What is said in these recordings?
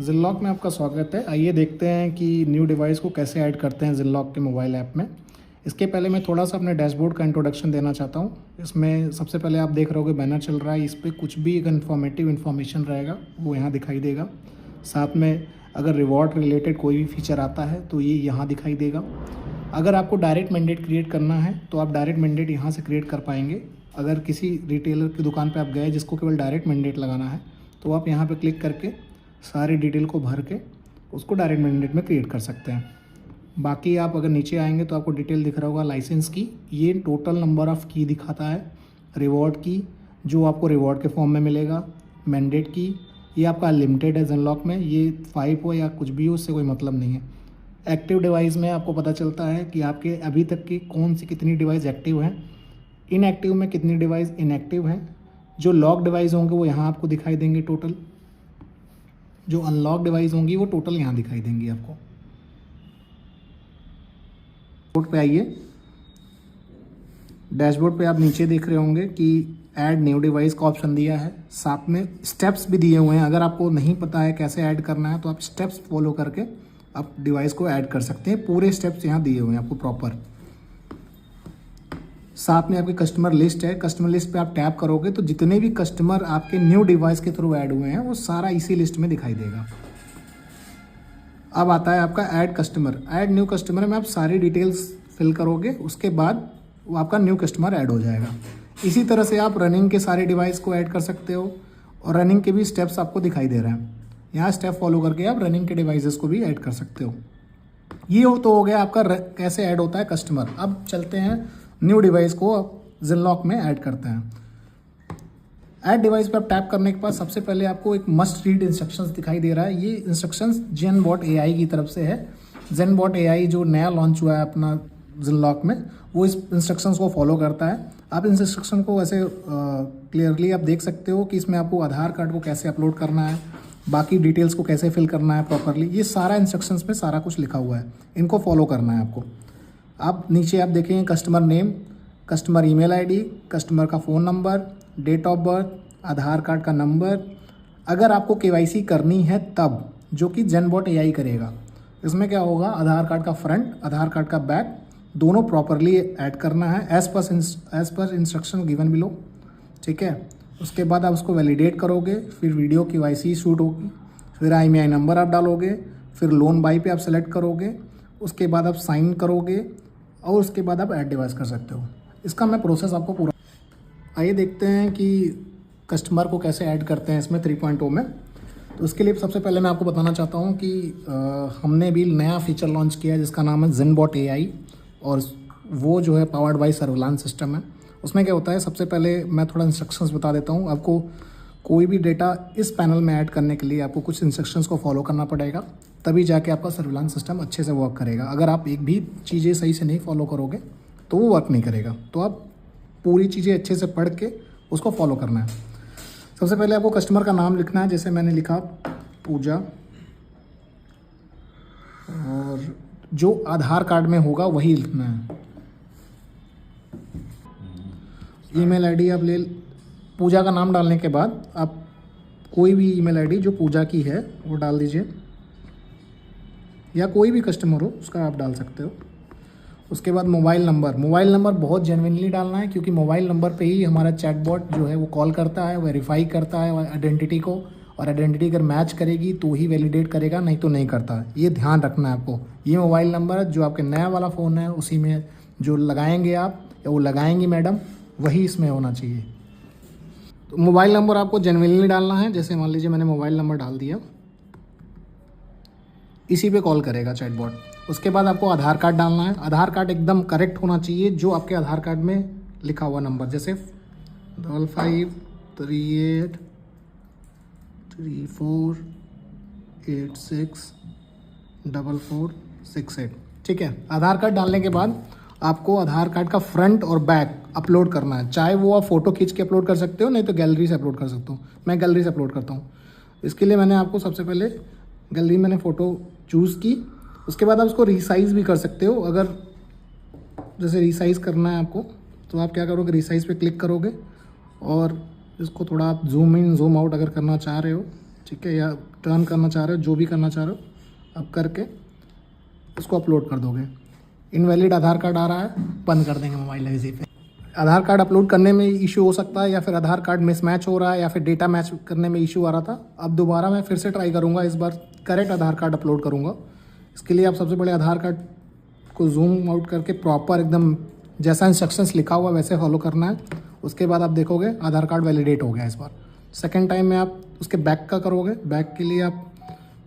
ज़िनलॉक में आपका स्वागत है। आइए देखते हैं कि न्यू डिवाइस को कैसे ऐड करते हैं ज़िनलॉक के मोबाइल ऐप में। इसके पहले मैं थोड़ा सा अपने डैशबोर्ड का इंट्रोडक्शन देना चाहता हूँ। इसमें सबसे पहले आप देख रहे होगे बैनर चल रहा है, इस पर कुछ भी एक इन्फॉर्मेटिव इन्फॉर्मेशन रहेगा वो यहाँ दिखाई देगा। साथ में अगर रिवॉर्ड रिलेटेड कोई भी फीचर आता है तो ये यहाँ दिखाई देगा। अगर आपको डायरेक्ट मैंडेट क्रिएट करना है तो आप डायरेक्ट मैंडेट यहाँ से क्रिएट कर पाएंगे। अगर किसी रिटेलर की दुकान पर आप गए जिसको केवल डायरेक्ट मैंडेट लगाना है तो आप यहाँ पर क्लिक करके सारी डिटेल को भर के उसको डायरेक्ट मैंडेट में क्रिएट कर सकते हैं। बाकी आप अगर नीचे आएंगे तो आपको डिटेल दिख रहा होगा लाइसेंस की, ये टोटल नंबर ऑफ़ की दिखाता है। रिवॉर्ड की जो आपको रिवॉर्ड के फॉर्म में मिलेगा। मैंडेट की ये आपका लिमिटेड है ज़िनलॉक में, ये 5 हो या कुछ भी हो उससे कोई मतलब नहीं है। एक्टिव डिवाइस में आपको पता चलता है कि आपके अभी तक की कौन सी कितनी डिवाइस एक्टिव हैं, इनएक्टिव में कितनी डिवाइस इनएक्टिव हैं। जो लॉक डिवाइस होंगे वो यहाँ आपको दिखाई देंगे टोटल, जो अनलॉक डिवाइस होंगी वो टोटल यहाँ दिखाई देंगी आपको। डैशबोर्ड पे आइए। डैशबोर्ड पे आप नीचे देख रहे होंगे कि ऐड न्यू डिवाइस का ऑप्शन दिया है, साथ में स्टेप्स भी दिए हुए हैं। अगर आपको नहीं पता है कैसे ऐड करना है तो आप स्टेप्स फॉलो करके आप डिवाइस को ऐड कर सकते हैं। पूरे स्टेप्स यहाँ दिए हुए हैं आपको प्रॉपर। साथ में आपकी कस्टमर लिस्ट है। कस्टमर लिस्ट पे आप टैप करोगे तो जितने भी कस्टमर आपके न्यू डिवाइस के थ्रू ऐड हुए हैं वो सारा इसी लिस्ट में दिखाई देगा। अब आता है आपका add customer. Add new customer में आप सारी डिटेल्स फिल करोगे, उसके बाद वो आपका न्यू कस्टमर ऐड हो जाएगा। इसी तरह से आप रनिंग के सारे डिवाइस को ऐड कर सकते हो और रनिंग के भी स्टेप्स आपको दिखाई दे रहे हैं। यहाँ स्टेप फॉलो करके आप रनिंग के डिवाइसेस को भी ऐड कर सकते हो। ये तो हो गया आपका कैसे ऐड होता है कस्टमर। अब चलते हैं न्यू डिवाइस को ज़िनलॉक में ऐड करते हैं। ऐड डिवाइस पर आप टैप करने के बाद सबसे पहले आपको एक मस्ट रीड इंस्ट्रक्शंस दिखाई दे रहा है। ये इंस्ट्रक्शंस जेनबॉट एआई की तरफ से है। जेनबॉट एआई जो नया लॉन्च हुआ है अपना ज़िनलॉक में, वो इस इंस्ट्रक्शंस को फॉलो करता है। आप इस इंस्ट्रक्शन को ऐसे क्लियरली आप देख सकते हो कि इसमें आपको आधार कार्ड को कैसे अपलोड करना है, बाकी डिटेल्स को कैसे फिल करना है प्रॉपरली। ये सारा इंस्ट्रक्शंस में सारा कुछ लिखा हुआ है, इनको फॉलो करना है आपको। आप नीचे आप देखेंगे customer name, customer email ID, customer का phone number, date of birth, Aadhaar card का नंबर। अगर आपको केवाईसी करनी है तब, जो कि जेनबॉट एआई करेगा, इसमें क्या होगा, आधार कार्ड का फ्रंट, आधार कार्ड का बैक दोनों प्रॉपरली ऐड करना है as per instruction given below. ठीक है, उसके बाद आप उसको वैलिडेट करोगे, फिर वीडियो केवाईसी शूट होगी, फिर IMEI नंबर आप डालोगे, फिर लोन बाई पे आप सेलेक्ट करोगे, उसके बाद आप साइन करोगे और उसके बाद आप ऐड डिवाइस कर सकते हो। इसका मैं प्रोसेस आपको पूरा। आइए देखते हैं कि कस्टमर को कैसे ऐड करते हैं इसमें 3.0 में। तो उसके लिए सबसे पहले मैं आपको बताना चाहता हूँ कि हमने भी नया फीचर लॉन्च किया है जिसका नाम है जेनबॉट एआई, और वो जो है पावर्ड बाय सर्विलांस सिस्टम है। उसमें क्या होता है, सबसे पहले मैं थोड़ा इंस्ट्रक्शंस बता देता हूँ आपको। कोई भी डेटा इस पैनल में ऐड करने के लिए आपको कुछ इंस्ट्रक्शंस को फॉलो करना पड़ेगा, तभी जाके आपका सर्विलांस सिस्टम अच्छे से वर्क करेगा। अगर आप एक भी चीज़ें सही से नहीं फॉलो करोगे तो वो वर्क नहीं करेगा। तो आप पूरी चीज़ें अच्छे से पढ़ के उसको फॉलो करना है। सबसे पहले आपको कस्टमर का नाम लिखना है, जैसे मैंने लिखा पूजा, और जो आधार कार्ड में होगा वही लिखना है। ईमेल आईडी आप ले, पूजा का नाम डालने के बाद आप कोई भी ईमेल आईडी जो पूजा की है वो डाल दीजिए, या कोई भी कस्टमर हो उसका आप डाल सकते हो। उसके बाद मोबाइल नंबर बहुत जेन्युइनली डालना है, क्योंकि मोबाइल नंबर पे ही हमारा चैटबॉट जो है वो कॉल करता है, वेरीफाई करता है आइडेंटिटी को, और आइडेंटिटी अगर मैच करेगी तो ही वैलिडेट करेगा, नहीं तो नहीं करता। ये ध्यान रखना है आपको। ये मोबाइल नंबर जो आपके नया वाला फ़ोन है उसी में जो लगाएंगे आप या वो लगाएंगी मैडम, वही इसमें होना चाहिए। तो मोबाइल नंबर आपको जेन्युइनली डालना है। जैसे मान लीजिए मैंने मोबाइल नंबर डाल दिया, इसी पे कॉल करेगा चैटबॉट। उसके बाद आपको आधार कार्ड डालना है। आधार कार्ड एकदम करेक्ट होना चाहिए, जो आपके आधार कार्ड में लिखा हुआ नंबर, जैसे 553834864468। ठीक है, आधार कार्ड डालने के बाद आपको आधार कार्ड का फ्रंट और बैक अपलोड करना है। चाहे वो आप फ़ोटो खींच के अपलोड कर सकते हो, नहीं तो गैलरी से अपलोड कर सकते हो। मैं गैलरी से अपलोड करता हूँ। इसके लिए मैंने आपको सबसे पहले गैलरी मैंने फ़ोटो चूज़ की। उसके बाद आप उसको रीसाइज़ भी कर सकते हो। अगर जैसे रीसाइज़ करना है आपको तो आप क्या करोगे, रीसाइज़ पे क्लिक करोगे और इसको थोड़ा आप जूम इन जूम आउट अगर करना चाह रहे हो, ठीक है, या टर्न करना चाह रहे हो, जो भी करना चाह रहे हो अब करके उसको अपलोड कर दोगे। इनवैलिड आधार कार्ड आ रहा है, बंद कर देंगे मोबाइल इसी पे। आधार कार्ड अपलोड करने में इशू हो सकता है, या फिर आधार कार्ड मिसमैच हो रहा है, या फिर डेटा मैच करने में इशू आ रहा था। अब दोबारा मैं फिर से ट्राई करूँगा, इस बार करेक्ट आधार कार्ड अपलोड करूँगा। इसके लिए आप सबसे पहले आधार कार्ड को जूम आउट करके प्रॉपर एकदम जैसा इंस्ट्रक्शंस लिखा हुआ वैसे फॉलो करना है। उसके बाद आप देखोगे आधार कार्ड वैलिडेट हो गया इस बार। सेकेंड टाइम में आप उसके बैक का करोगे। बैक के लिए आप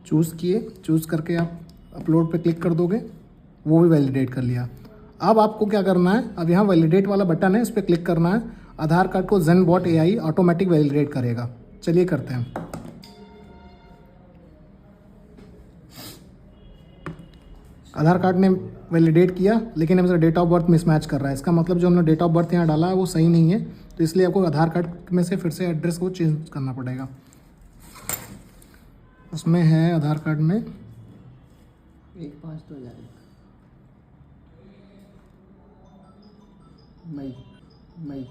चूज़ करके आप अपलोड पे क्लिक कर दोगे, वो भी वैलिडेट कर लिया। अब आपको क्या करना है, अब यहाँ वैलिडेट वाला बटन है, इस पर क्लिक करना है। आधार कार्ड को ZenBot AI ऑटोमेटिक वैलिडेट करेगा। चलिए करते हैं। आधार कार्ड ने वैलिडेट किया, लेकिन हमसे डेट ऑफ बर्थ मिसमैच कर रहा है। इसका मतलब जो हमने डेट ऑफ बर्थ यहाँ डाला है वो सही नहीं है, तो इसलिए आपको आधार कार्ड में से फिर से एड्रेस को चेंज करना पड़ेगा। उसमें है आधार कार्ड में 1/5/2001 मई।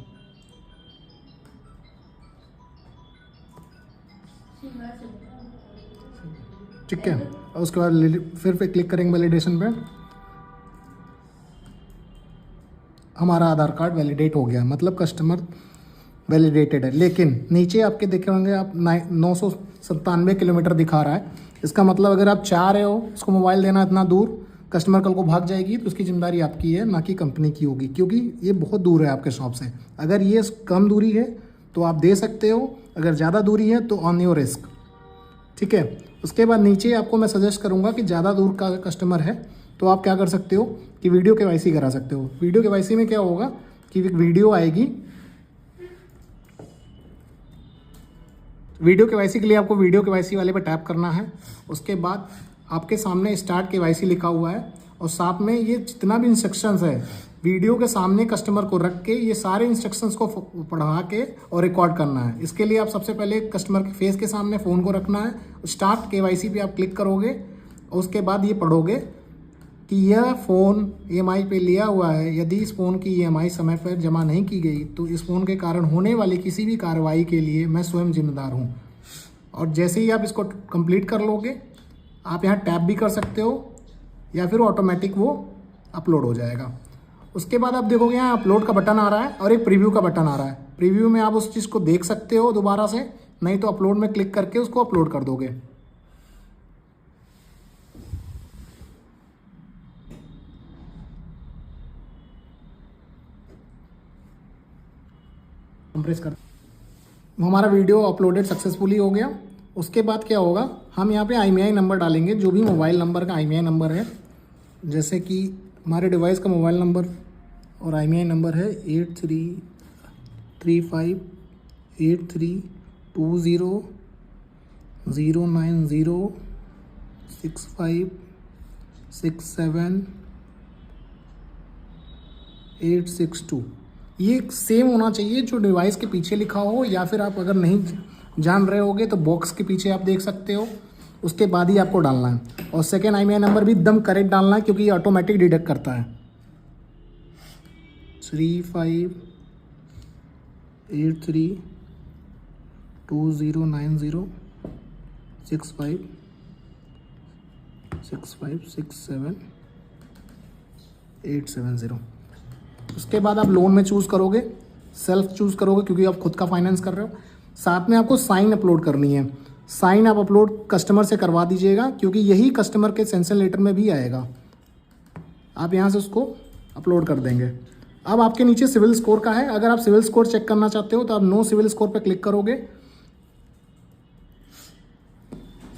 ठीक है, और उसके बाद फिर पे क्लिक करेंगे वैलिडेशन पे। हमारा आधार कार्ड वैलिडेट हो गया, मतलब कस्टमर वैलिडेटेड है। लेकिन नीचे आपके देखे होंगे आप 997 किलोमीटर दिखा रहा है। इसका मतलब अगर आप चाह रहे हो उसको मोबाइल देना इतना दूर, कस्टमर कल को भाग जाएगी, तो उसकी जिम्मेदारी आपकी है, ना कि कंपनी की होगी, क्योंकि ये बहुत दूर है आपके शॉप से। अगर ये कम दूरी है तो आप दे सकते हो, अगर ज़्यादा दूरी है तो ऑन योर रिस्क। ठीक है, उसके बाद नीचे आपको मैं सजेस्ट करूँगा कि ज़्यादा दूर का कस्टमर है तो आप क्या कर सकते हो कि वीडियो KYC करा सकते हो। वीडियो KYC में क्या होगा कि वीडियो आएगी। वीडियो KYC के लिए आपको वीडियो KYC वाले पर टैप करना है। उसके बाद आपके सामने स्टार्ट KYC लिखा हुआ है, और साथ में ये जितना भी इंस्ट्रक्शंस है वीडियो के सामने कस्टमर को रख के ये सारे इंस्ट्रक्शंस को पढ़ा के और रिकॉर्ड करना है। इसके लिए आप सबसे पहले कस्टमर के फेस के सामने फ़ोन को रखना है। स्टार्ट KYC पे आप क्लिक करोगे, और उसके बाद ये पढ़ोगे कि यह फ़ोन EMI पे लिया हुआ है। यदि इस फ़ोन की EMI समय पर जमा नहीं की गई तो इस फ़ोन के कारण होने वाली किसी भी कार्रवाई के लिए मैं स्वयं जिम्मेदार हूँ। और जैसे ही आप इसको कंप्लीट कर लोगे, आप यहाँ टैप भी कर सकते हो, या फिर ऑटोमेटिक वो अपलोड हो जाएगा। उसके बाद आप देखोगे यहाँ अपलोड का बटन आ रहा है और एक प्रीव्यू का बटन आ रहा है। प्रीव्यू में आप उस चीज़ को देख सकते हो दोबारा से, नहीं तो अपलोड में क्लिक करके उसको अपलोड कर दोगे। कंप्रेस कर, हमारा वीडियो अपलोडेड सक्सेसफुली हो गया। उसके बाद क्या होगा, हम यहाँ पे IMEI नंबर डालेंगे, जो भी मोबाइल नंबर का IMEI नंबर है। जैसे कि हमारे डिवाइस का मोबाइल नंबर और IMEI नंबर है 8330906567 ये सेम होना चाहिए जो डिवाइस के पीछे लिखा हो, या फिर आप अगर नहीं जान रहे होगे तो बॉक्स के पीछे आप देख सकते हो। उसके बाद ही आपको डालना है, और सेकेंड IMEI नंबर भी एकदम करेक्ट डालना है, क्योंकि ये ऑटोमेटिक डिटेक्ट करता है। 358320906567 उसके बाद आप लोन में चूज़ करोगे, सेल्फ चूज़ करोगे क्योंकि आप खुद का फाइनेंस कर रहे हो। साथ में आपको साइन अपलोड करनी है। साइन आप अपलोड कस्टमर से करवा दीजिएगा, क्योंकि यही कस्टमर के सेंशन लेटर में भी आएगा। आप यहाँ से उसको अपलोड कर देंगे। अब आपके नीचे सिविल स्कोर का है। अगर आप सिविल स्कोर चेक करना चाहते हो तो आप नो सिविल स्कोर पर क्लिक करोगे।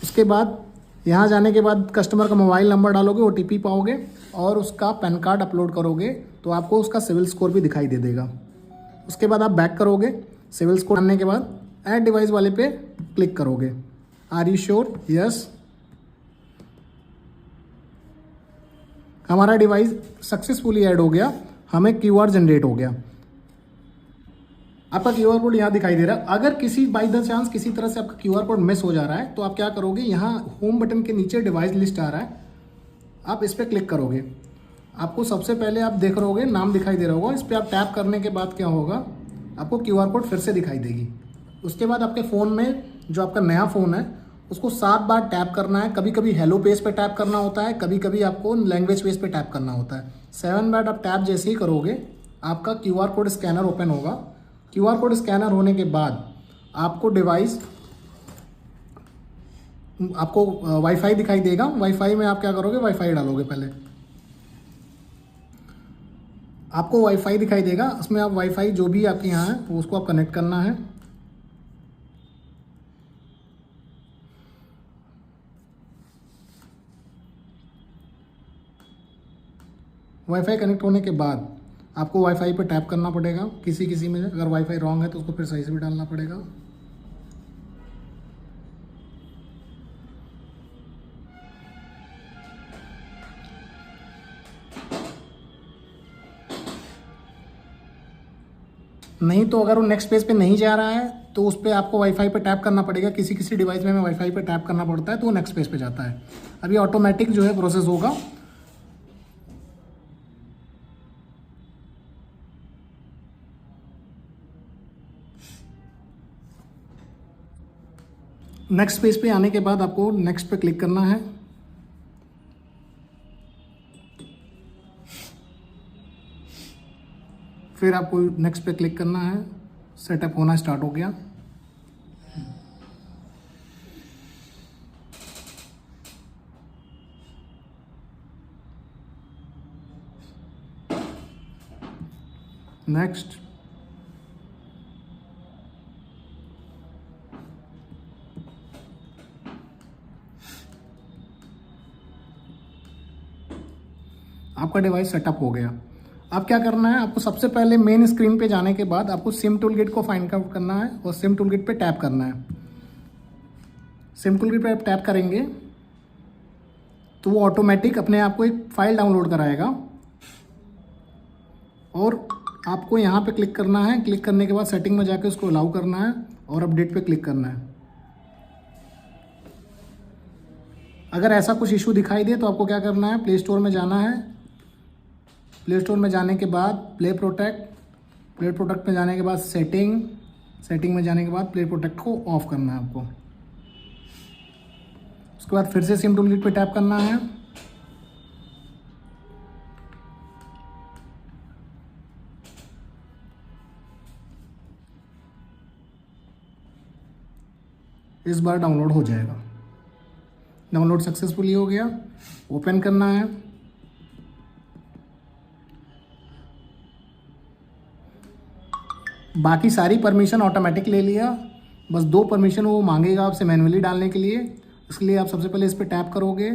उसके बाद यहाँ जाने के बाद कस्टमर का मोबाइल नंबर डालोगे, OTP पाओगे और उसका पैन कार्ड अपलोड करोगे, तो आपको उसका सिविल स्कोर भी दिखाई दे देगा। उसके बाद आप बैक करोगे। सिविल स्कोर आने के बाद ऐड डिवाइस वाले पे क्लिक करोगे। Are you sure? यस। हमारा डिवाइस सक्सेसफुली ऐड हो गया, हमें QR जनरेट हो गया। आपका QR कोड यहाँ दिखाई दे रहा है। अगर किसी बाई द चांस किसी तरह से आपका QR कोड मिस हो जा रहा है तो आप क्या करोगे, यहाँ होम बटन के नीचे डिवाइस लिस्ट आ रहा है, आप इस पर क्लिक करोगे। आपको सबसे पहले आप देख रहोगे नाम दिखाई दे रहा होगा, इस पर आप टैप करने के बाद क्या होगा, आपको QR कोड फिर से दिखाई देगी। उसके बाद आपके फ़ोन में जो आपका नया फ़ोन है उसको 7 बार टैप करना है। कभी कभी हेलो पेज पे टैप करना होता है, कभी कभी आपको लैंग्वेज पेज पे टैप करना होता है। 7 बार आप टैप जैसे ही करोगे आपका QR कोड स्कैनर ओपन होगा। QR कोड स्कैनर होने के बाद आपको डिवाइस, आपको वाईफाई दिखाई देगा। वाईफाई में आप क्या करोगे, वाईफाई डालोगे। पहले आपको वाईफाई दिखाई देगा, उसमें आप वाईफाई जो भी आपके यहाँ है वो उसको आप कनेक्ट करना है। वाईफाई कनेक्ट होने के बाद आपको वाईफाई पे टैप करना पड़ेगा। किसी किसी में अगर वाईफाई रॉन्ग है तो उसको फिर सही से भी डालना पड़ेगा। नहीं तो अगर वो नेक्स्ट पेज पे नहीं जा रहा है तो उस पर आपको वाईफाई पे टैप करना पड़ेगा। किसी किसी डिवाइस में वाईफाई पे टैप करना पड़ता है तो वो नेक्स्ट पेज पे जाता है। अभी ऑटोमेटिक जो है प्रोसेस होगा। नेक्स्ट पेज पे आने के बाद आपको नेक्स्ट पे क्लिक करना है। फिर आपको नेक्स्ट पे क्लिक करना है। सेटअप होना स्टार्ट हो गया। नेक्स्ट, आपका डिवाइस सेटअप हो गया। अब क्या करना है, आपको सबसे पहले मेन स्क्रीन पे जाने के बाद आपको सिम टूल किट को फाइंड आउट करना है और सिम टूल किट पे टैप करना है। सिम टूल किट पे आप टैप करेंगे तो वो ऑटोमेटिक अपने आप को एक फाइल डाउनलोड कराएगा और आपको यहाँ पे क्लिक करना है। क्लिक करने के बाद सेटिंग में जाके उसको अलाउ करना है और अपडेट पे क्लिक करना है। अगर ऐसा कुछ इशू दिखाई दे तो आपको क्या करना है, प्ले स्टोर में जाना है। प्ले स्टोर में जाने के बाद प्ले प्रोटेक्ट में जाने के बाद सेटिंग में जाने के बाद प्ले प्रोटेक्ट को ऑफ करना है आपको। उसके बाद फिर से सिम टूल किट पे टैप करना है। इस बार डाउनलोड हो जाएगा। डाउनलोड सक्सेसफुली हो गया। ओपन करना है। बाकी सारी परमिशन ऑटोमेटिक ले लिया, बस 2 परमिशन वो मांगेगा आपसे मैन्युअली डालने के लिए। इसलिए आप सबसे पहले इस पर टैप करोगे।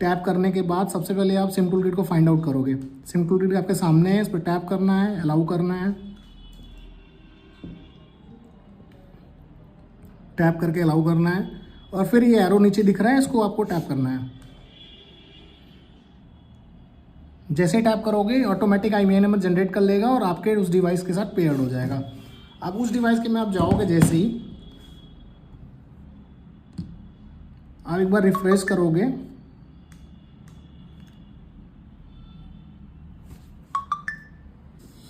टैप करने के बाद सबसे पहले आप सिम टूल किट को फाइंड आउट करोगे। सिम टूल किट आपके सामने है, इस पर टैप करना है, अलाउ करना है। टैप करके अलाउ करना है और फिर ये एरो नीचे दिख रहा है, इसको आपको टैप करना है। जैसे टैप करोगे ऑटोमेटिक IMEI नंबर जनरेट कर लेगा और आपके उस डिवाइस के साथ पेयर्ड हो जाएगा। अब उस डिवाइस के में आप जाओगे, जैसे ही आप एक बार रिफ्रेश करोगे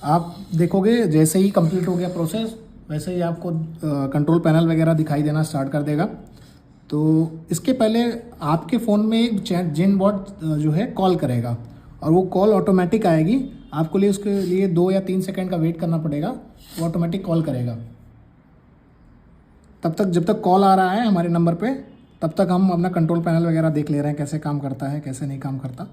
आप देखोगे जैसे ही कंप्लीट हो गया प्रोसेस वैसे ही आपको कंट्रोल पैनल वगैरह दिखाई देना स्टार्ट कर देगा। तो इसके पहले आपके फ़ोन में एक जेन बॉट जो है कॉल करेगा और वो कॉल ऑटोमेटिक आएगी। आपको लिए उसके लिए 2 या 3 सेकंड का वेट करना पड़ेगा। वो ऑटोमेटिक कॉल करेगा। तब तक जब तक कॉल आ रहा है हमारे नंबर पे तब तक हम अपना कंट्रोल पैनल वगैरह देख ले रहे हैं, कैसे काम करता है कैसे नहीं काम करता।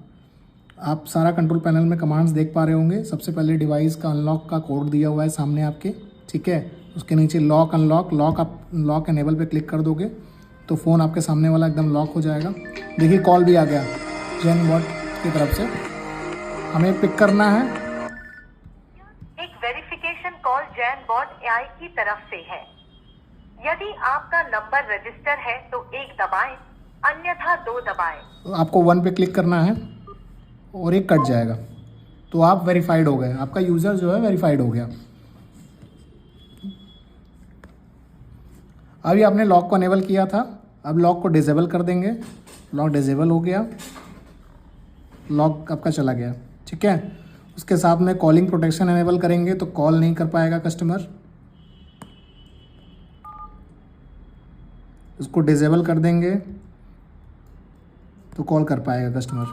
आप सारा कंट्रोल पैनल में कमांड्स देख पा रहे होंगे। सबसे पहले डिवाइस का अनलॉक का कोड दिया हुआ है सामने आपके, ठीक है। उसके नीचे लॉक अनलॉक, आप लॉक एनेबल पे क्लिक कर दोगे तो फ़ोन आपके सामने वाला एकदम लॉक हो जाएगा। देखिए कॉल भी आ गया जेन बॉट की तरफ से। हमें पिक करना है। एक वेरिफिकेशन कॉल जेन बॉट AI की तरफ से है। यदि आपका नंबर रजिस्टर है तो 1 दबाएं, अन्यथा 2 दबाएं। तो आपको 1 पे क्लिक करना है और 1 कट जाएगा तो आप वेरीफाइड हो गए। आपका यूज़र जो है वेरीफाइड हो गया। अभी आपने लॉक को अनेबल किया था, अब लॉक को डिसेबल कर देंगे। लॉक डिसेबल हो गया, लॉक आपका चला गया, ठीक है। उसके साथ में कॉलिंग प्रोटेक्शन अनेबल करेंगे तो कॉल नहीं कर पाएगा कस्टमर। उसको डिसेबल कर देंगे तो कॉल कर पाएगा कस्टमर।